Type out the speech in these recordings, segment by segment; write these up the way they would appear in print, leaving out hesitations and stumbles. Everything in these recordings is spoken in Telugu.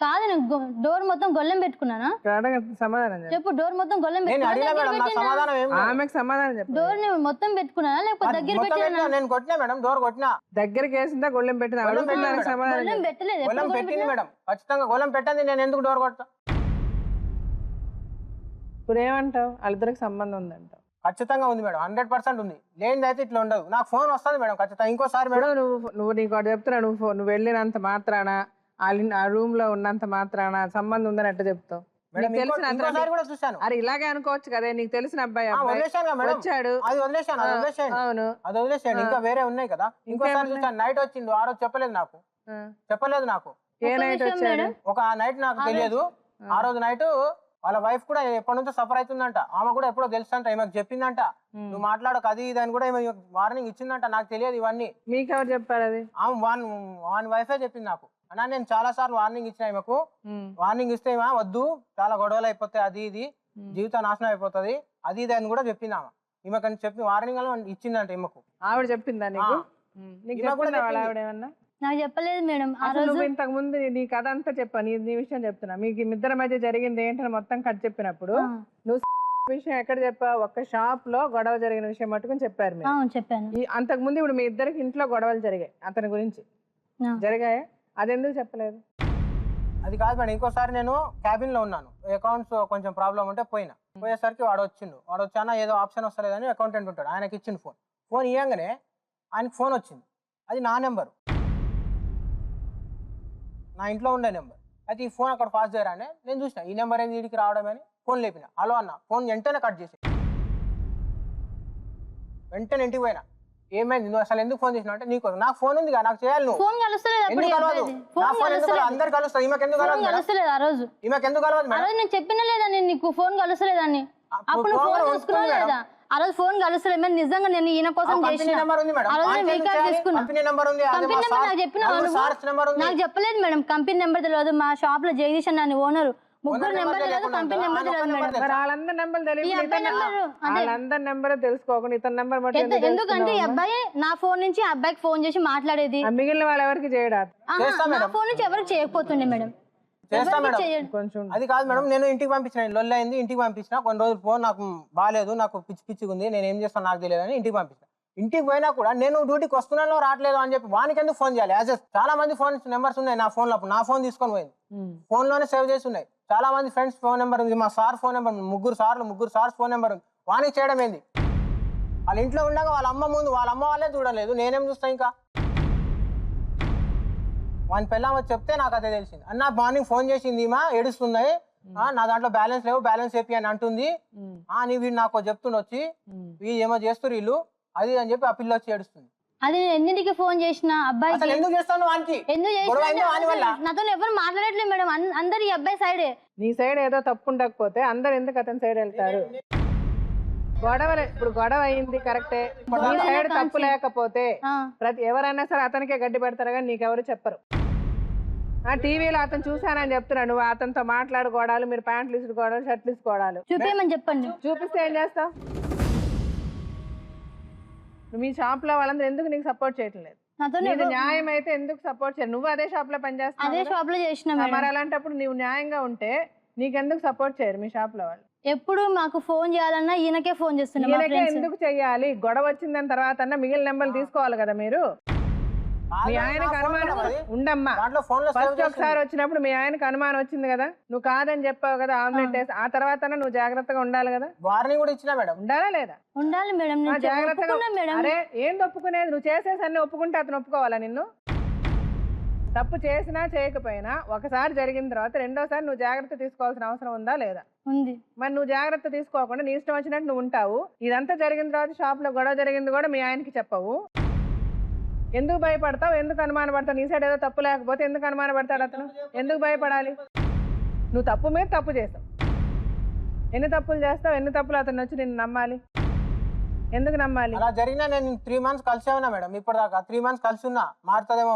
కాదు నేను డోర్ మొత్తం గొల్లెం పెట్టుకున్నానా? సమాధానం చెప్పు. డోర్ మొత్తం గొల్లెం ఆమెకు సమాధానం చెప్పు. డోర్ మొత్తం పెట్టుకున్నానా లేకపోతే దగ్గర పెట్టినా? నేను కొట్టినా మేడం, డోర్ కొట్టినా. దగ్గరికి వేసిందా గొల్లెం పెట్టినా? గొల్లెం పెట్టలేదు. గొల్లెం పెట్టింది మేడం, ఖచ్చితంగా గొల్లెం పెట్టింది. నేను ఎందుకు డోర్ కొడతా? ఇప్పుడు ఏమంటావు? వాళ్ళిద్దరికి సంబంధం ఉందంటావు? ఖచ్చితంగా ఉంది మేడం, 100% ఉంది. లేనిది అయితే ఇట్లా ఉండదు. నాకు ఫోన్ వస్తుంది మేడం ఖచ్చితంగా. ఇంకోసారి మేడం నువ్వు నీకు ఒకటి చెప్తున్నా, నువ్వు వెళ్ళినంత మాత్రాన ఆ రూమ్ లో ఉన్నంత మాత్రాన సంబంధం ఉందని ఎట్లా చెప్తావు? అరే ఇలాగే అనుకోవచ్చు కదా, నీకు తెలిసిన అబ్బాయి వచ్చాడు. అవును, అది వదిలేసాడు. ఇంకా వేరే ఉన్నాయి కదా. ఇంకోసారి చూసాను, నైట్ వచ్చిండు. ఆ రోజు చెప్పలేదు నాకు. ఏ నైట్ వచ్చాడు? ఒక నైట్ నాకు తెలియదు. ఆ రోజు నైట్ వాళ్ళ వైఫ్ కూడా ఎప్పటి నుంచో సఫర్ అవుతుందంట. ఆమె కూడా ఎప్పుడో తెలుసంట, ఈమెకు చెప్పిందంట. నువ్వు మాట్లాడక అది ఇది అని కూడా వార్నింగ్ ఇచ్చిందంట. నాకు తెలియదు ఇవన్నీ. మీకు ఎవరు చెప్పారు అది? ఆమె వాన్ వైఫే చెప్పింది నాకు. అన్నా నేను చాలా సార్లు వార్నింగ్ ఇచ్చిన ఈమెకు. వార్నింగ్ ఇస్తే ఏమో వద్దు, చాలా గొడవలు అయిపోతాయి, అది ఇది జీవితం నాశనం అయిపోతుంది, అది ఇది అని కూడా చెప్పింది ఆమె. ఈమెకు చెప్పి వార్నింగ్ ఇచ్చిందంట ఈమెకు. ఆవిడ చెప్పిందా నీకు? నాకు చెప్పలేదు మేడం. నువ్వు ఇంతకు ముందు నీ కథ అంతా చెప్పా, నీ విషయం చెప్తున్నా. మీకు ఇద్దరి మధ్య జరిగింది ఏంటని మొత్తం కథ చెప్పినప్పుడు నువ్వు విషయం ఎక్కడ చెప్పా? ఒక్క షాప్ లో గొడవ జరిగిన విషయం మట్టుకుని చెప్పారు మీరు. అంతకు ముందు ఇప్పుడు మీ ఇద్దరికి ఇంట్లో గొడవలు జరిగాయి అతని గురించి, జరిగాయా? అది ఎందుకు చెప్పలేదు? అది కాదు మేడం, ఇంకోసారి నేను క్యాబిన్ లో ఉన్నాను. అకౌంట్స్ కొంచెం ప్రాబ్లం ఉంటే పోయేసరికి వాడు వచ్చానా ఏదో ఆప్షన్ వస్తలేదని అకౌంటెంట్ ఉంటాడు, ఆయనకి ఇచ్చిండు ఫోన్ ఇవ్వగానే ఆయనకి ఫోన్ వచ్చింది. అది నా నెంబరు, నా ఇంట్లో ఉండే నెంబర్. అయితే ఈ ఫోన్ అక్కడ పాస్ చేయరానే నేను చూసిన, ఈ నెంబర్ ఏంది వీడికి రావడం అని ఫోన్ లేపిన. హలో అన్న, ఫోన్ వెంటనే కట్ చేసి వెంటనే ఇంటికి పోయినా. ఏమైంది, నువ్వు అసలు ఎందుకు ఫోన్ చేసినావు అంటే, నీకు నాకు ఫోన్ ఉంది కదా, నాకు చేయాలి. నువ్వు ఎందుకు కలవదు? నా ఫోన్ ఎందుకు అందరు కలుస్తుంది, ఈమెకు ఎందుకు కలవదు? ఈమెకు ఎందుకు కలవదు? నేను చెప్పిన లేదా నేను నీకు ఫోన్ కలుస్తలేదని? అప్పుడు ఫోన్ చూసుకున్నా లేదా? ఆ రోజు ఫోన్ కలుస్తలేదు. నిజంగా నేను ఈయన కోసం నాకు చెప్పలేదు మేడం. కంపెనీ నెంబర్ తెలియదు. మా షాప్ లో జగదీష్ అన్న ఓనర్, ముగ్గురు నెంబర్ తెలియదు, కంపెనీ నెంబర్ తెలియదు మేడం. వాళ్ళందరి నెంబర్ వాళ్ళందరి నెంబర్ తెలుసుకోకుండా ఇతని నెంబర్ ఎందుకంటే ఈ అబ్బాయి నా ఫోన్ నుంచి ఆ అబ్బాయికి ఫోన్ చేసి మాట్లాడేది. మిగిలిన వాళ్ళు ఎవరికి చేయడా? నా ఫోన్ నుంచి ఎవరికి చేయకపోతుండే మేడం. చేస్తా మేడం. అది కాదు మేడం, నేను ఇంటికి పంపించిన, లొల్లి అయింది, ఇంటికి పంపించిన. కొన్ని రోజులు ఫోన్ నాకు బాగాలేదు, నాకు పిచ్చిగా ఉంది, నేను ఏం చేస్తాను నాకు తెలియదు అని ఇంటికి పంపించిన. ఇంటికి పోయినా కూడా నేను డ్యూటీకి వస్తున్నానో రావట్లేదు అని చెప్పి వానికి ఎందుకు ఫోన్ చేయాలి? చాలా మంది ఫోన్ నెంబర్స్ ఉన్నాయి నా ఫోన్ లో. నా ఫోన్ తీసుకొని పోయింది, ఫోన్ లోనే సేవ్ చేసి ఉన్నాయి. చాలా మంది ఫ్రెండ్స్ ఫోన్ నెంబర్ ఉంది, మా సార్ ఫోన్ నెంబర్, ముగ్గురు సార్స్ ఫోన్ నెంబర్ ఉంది. వానికి చేయడం ఏంది? వాళ్ళ ఇంట్లో ఉండగా వాళ్ళ అమ్మ ముందు వాళ్ళ అమ్మ వాళ్ళే చూడలేదు, నేనేం చూస్తా? ఇంకా వాని పెళ్ళాం వచ్చి చెప్తే నాకు అదే తెలిసింది. అన్న మార్నింగ్ ఫోన్ చేసింది, మా ఏడుస్తుంది, నా దాంట్లో బ్యాలెన్స్ లేవు, బ్యాలెన్స్ చెప్పి అని అంటుంది. నీ వీడు నాకు చెప్తుండ వచ్చి వీళ్ళు ఏమో చేస్తారు వీళ్ళు అది అని చెప్పి ఆ పిల్ల వచ్చి ఏడుస్తుంది. అది ఎన్నింటికి ఫోన్ చేసిన అబ్బాయి ఎందుకు చేస్తాను వానికి? నాతో ఎవరు మాట్లాడట్లేదు మేడం, అందరు ఈ అబ్బాయి సైడే. నీ సైడ్ ఏదో తప్పు ఉండకపోతే అందరు ఎందుకు అతని సైడ్ వెళ్తారు? ఇప్పుడు గొడవ అయింది కరెక్టే, నీ సైడ్ తప్పు లేకపోతే ఎవరైనా సరే అతనికే గడ్డి పెడతారు కానీ నీకెవరు చెప్పరు. టీవీలో అతను చూసానని చెప్తున్నా, నువ్వు అతనితో మాట్లాడుకోవడాలు, మీరు ప్యాంట్లు ఇసుకోవడాలు, షర్ట్లు ఇసుకోవడాలు చూపేయమని చెప్పండి. చూపిస్తే ఏం చేస్తావు? మీ షాప్ లో వాళ్ళందరూ ఎందుకు నీకు సపోర్ట్ చేయటం లేదు? నీది న్యాయం అయితే ఎందుకు సపోర్ట్ చేయరు? నువ్వు అదే షాప్ లో పనిచేస్తావు, అదే షాప్ లో చేసిన. మరి అలాంటప్పుడు నువ్వు న్యాయంగా ఉంటే నీకెందుకు సపోర్ట్ చేయరు మీ షాప్ లో వాళ్ళు? ఎప్పుడు మాకు ఫోన్ చేయాలన్నా ఈయనకే ఫోన్ చేస్తున్నా. ఈయనకే ఎందుకు చెయ్యాలి? గొడవ వచ్చిందని తర్వాత మిగిలిన నెంబర్లు తీసుకోవాలి కదా మీరు. మీ ఆయనకు అనుమానం ఉండమ్మా, ఫస్ట్ ఒకసారి వచ్చినప్పుడు మీ ఆయనకు అనుమానం వచ్చింది కదా, నువ్వు కాదని చెప్పావు కదా ఆమ్లెట్ వేసి, ఆ తర్వాత నువ్వు జాగ్రత్తగా ఉండాలి కదా. వార్నింగ్ కూడా ఇచ్చినా మేడం. ఉండాలా లేదా? ఉండాలి మేడం, జాగ్రత్తగా. అరే ఏంది ఒప్పుకునేది? నువ్వు చేసేసి అన్ని ఒప్పుకుంటే అతను ఒప్పుకోవాలా నిన్ను? తప్పు చేసినా చేయకపోయినా ఒకసారి జరిగిన తర్వాత రెండోసారి నువ్వు జాగ్రత్త తీసుకోవాల్సిన అవసరం ఉందా లేదా? ఉంది. మరి నువ్వు జాగ్రత్త తీసుకోకుండా నీ ఇష్టం వచ్చినట్టు నువ్వు ఉంటావు. ఇదంతా జరిగిన తర్వాత షాప్ లో గొడవ జరిగింది కూడా మీ ఆయనకి చెప్పవు. ఎందుకు భయపడతావు? ఎందుకు అనుమాన పడతావు? నీ సైడ్ ఏదో తప్పు లేకపోతే ఎందుకు అనుమాన పడతాడు అతను? ఎందుకు భయపడాలి? నువ్వు తప్పు మీద తప్పు చేస్తావు. ఎన్ని తప్పులు చేస్తావు? ఎన్ని తప్పులు అతను వచ్చి నిన్ను నమ్మాలి? ఎందుకు నమ్మాలి? అలా జరిగినా నేను 3 months కలిసే ఉన్నా మేడం. ఇప్పటిదాకా 3 months కలిసి ఉన్నా. మారుతుందేమో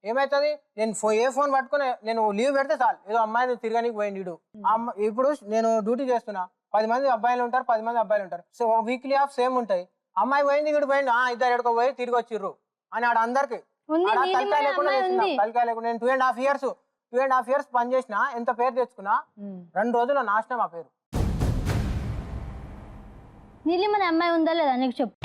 ఏమైతుంది? నేను ఏ ఫోన్ పట్టుకుని నేను లీవ్ పెడితే చాలు, ఏదో అమ్మాయిని తిరగడానికి పోయిండు. ఇప్పుడు నేను డ్యూటీ చేస్తున్నా, 10 మంది అబ్బాయిలు ఉంటారు, 10 మంది అబ్బాయిలు ఉంటారు. సో వీక్లీ ఆఫ్ సేమ్ ఉంటాయి. అమ్మాయి పోయింది, వీడు పోయిండు, ఇద్దరు ఎడుకోపోయి తిరిగి వచ్చిర్రు అని ఆడ అందరికి తలకాయ లేకుండా నేను 2.5 years 2.5 years పని చేసిన ఎంత పేరు తెచ్చుకున్నా 2 రోజుల్లో నాశనం ఆ పేరు. నీలిమ అనే అమ్మాయి ఉందా లేదా నీకు చెప్పు.